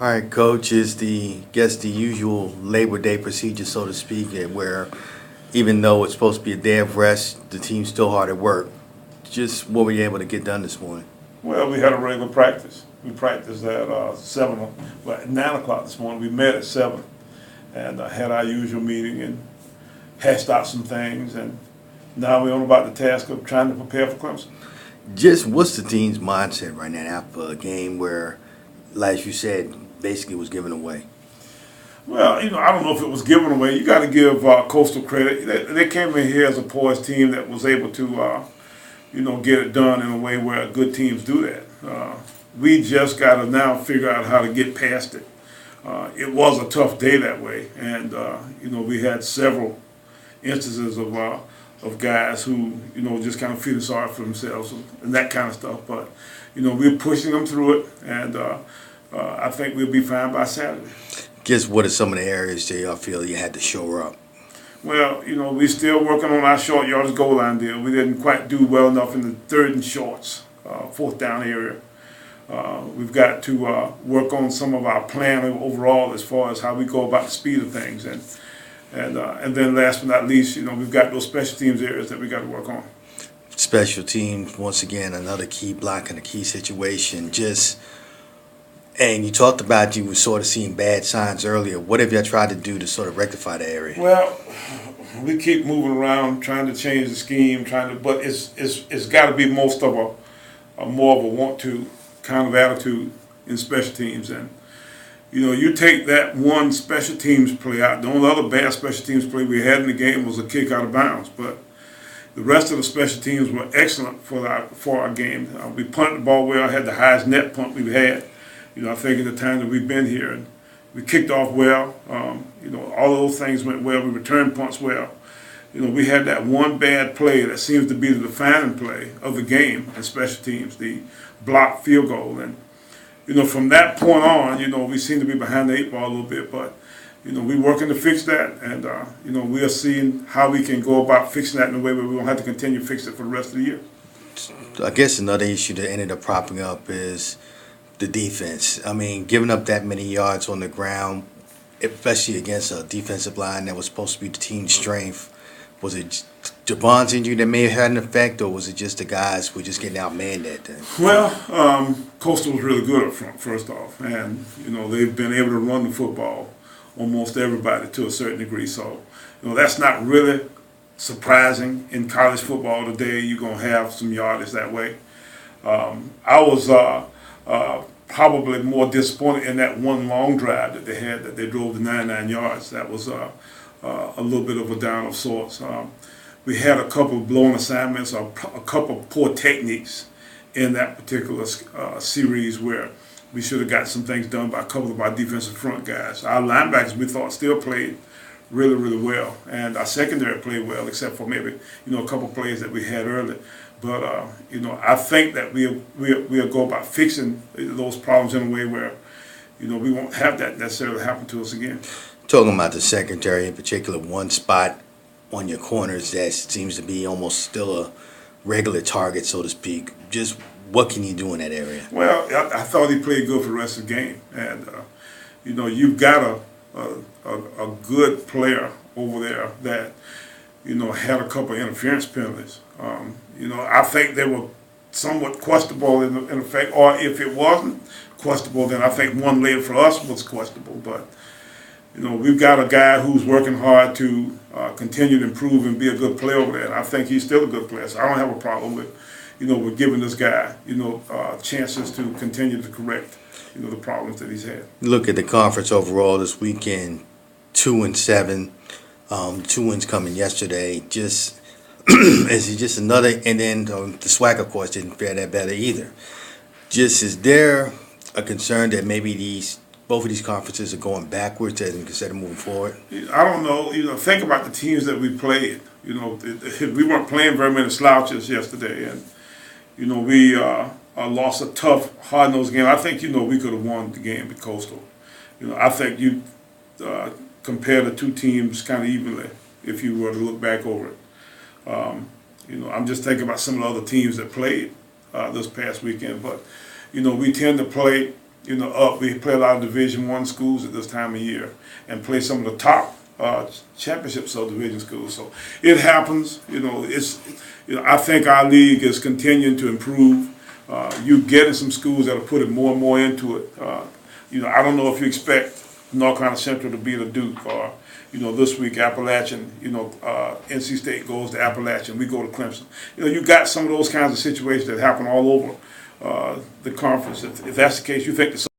All right, Coach, is the usual Labor Day procedure, so to speak, where even though it's supposed to be a day of rest, the team's still hard at work. Just what were you able to get done this morning? Well, we had a regular practice. We practiced at 9 o'clock this morning. We met at 7 and had our usual meeting and hashed out some things. And now we're on about the task of trying to prepare for Clemson. Just what's the team's mindset right now after a game where, like you said, basically was given away? Well, I don't know if it was given away. You got to give Coastal credit. They came in here as a poised team that was able to, get it done in a way where good teams do that. We just got to now figure out how to get past it. It was a tough day that way, and we had several instances of guys who just kind of feeling sorry for themselves and that kind of stuff. But we're pushing them through it, and I think we'll be fine by Saturday. Just what are some of the areas that y'all feel you had to shore up? Well, we're still working on our short yardage goal line deal. We didn't quite do well enough in the third and shorts, fourth down area. We've got to work on some of our plan overall as far as how we go about the speed of things, and then last but not least, we've got those special teams areas that we got to work on. Special teams, once again, another key block in a key situation. And you talked about you were sort of seeing bad signs earlier. What have you tried to do to sort of rectify the area? Well, we keep moving around, trying to change the scheme, but it's got to be most of a more of a want to kind of attitude in special teams. And you take that one special teams play out. The only other bad special teams play we had in the game was a kick out of bounds, but the rest of the special teams were excellent for our game. We punted the ball well. Had the highest net punt we've had. I think in the time that we've been here, and we kicked off well. All of those things went well. We returned punts well. We had that one bad play that seems to be the defining play of the game in special teams, the blocked field goal. And, from that point on, we seem to be behind the eight ball a little bit, but, we're working to fix that. And, we are seeing how we can go about fixing that in a way where we won't have to continue to fix it for the rest of the year. I guess another issue that ended up propping up is the defense. I mean, giving up that many yards on the ground, especially against a defensive line that was supposed to be the team's strength. Was it Javon's injury that may have had an effect, or was it just the guys who were just getting outmanned that day? Well, Coastal was really good up front, first off. And, they've been able to run the football almost everybody to a certain degree. So, that's not really surprising in college football today. You're going to have some yardage that way. I was probably more disappointed in that one long drive that they had, that they drove the 99 yards. That was a little bit of a down of sorts. We had a couple of blown assignments, a couple of poor techniques in that particular series where we should have got some things done by a couple of our defensive front guys. Our linebackers, we thought, still played really, really well, and our secondary played well, except for maybe a couple of plays that we had early. But I think that we'll go about fixing those problems in a way where we won't have that necessarily happen to us again. Talking about the secondary in particular, one spot on your corners that seems to be almost still a regular target, so to speak. Just what can you do in that area? Well, I thought he played good for the rest of the game, and you've got a good player over there that had a couple of interference penalties. I think they were somewhat questionable in effect, or if it wasn't questionable, then I think one leg for us was questionable. But we've got a guy who's working hard to continue to improve and be a good player over there. And I think he's still a good player. So I don't have a problem with with giving this guy chances to continue to correct the problems that he's had. Look at the conference overall this weekend, 2-7, 2 wins coming yesterday. Just is it just another? And then the SWAC, of course, didn't fare that better either. Just is there a concern that maybe both of these conferences are going backwards instead of moving forward? I don't know. Think about the teams that we played. We weren't playing very many slouches yesterday, and we lost a tough, hard-nosed game. I think we could have won the game with Coastal. I think you compare the two teams kind of evenly if you were to look back over it. I'm just thinking about some of the other teams that played this past weekend, but we tend to play up. We play a lot of Division I schools at this time of year, and play some of the top championships of Division schools. So it happens. I think our league is continuing to improve. You getting some schools that are putting more and more into it. I don't know if you expect North Carolina Central to beat a Duke, or this week Appalachian. NC State goes to Appalachian. We go to Clemson. You got some of those kinds of situations that happen all over the conference. If that's the case, you think the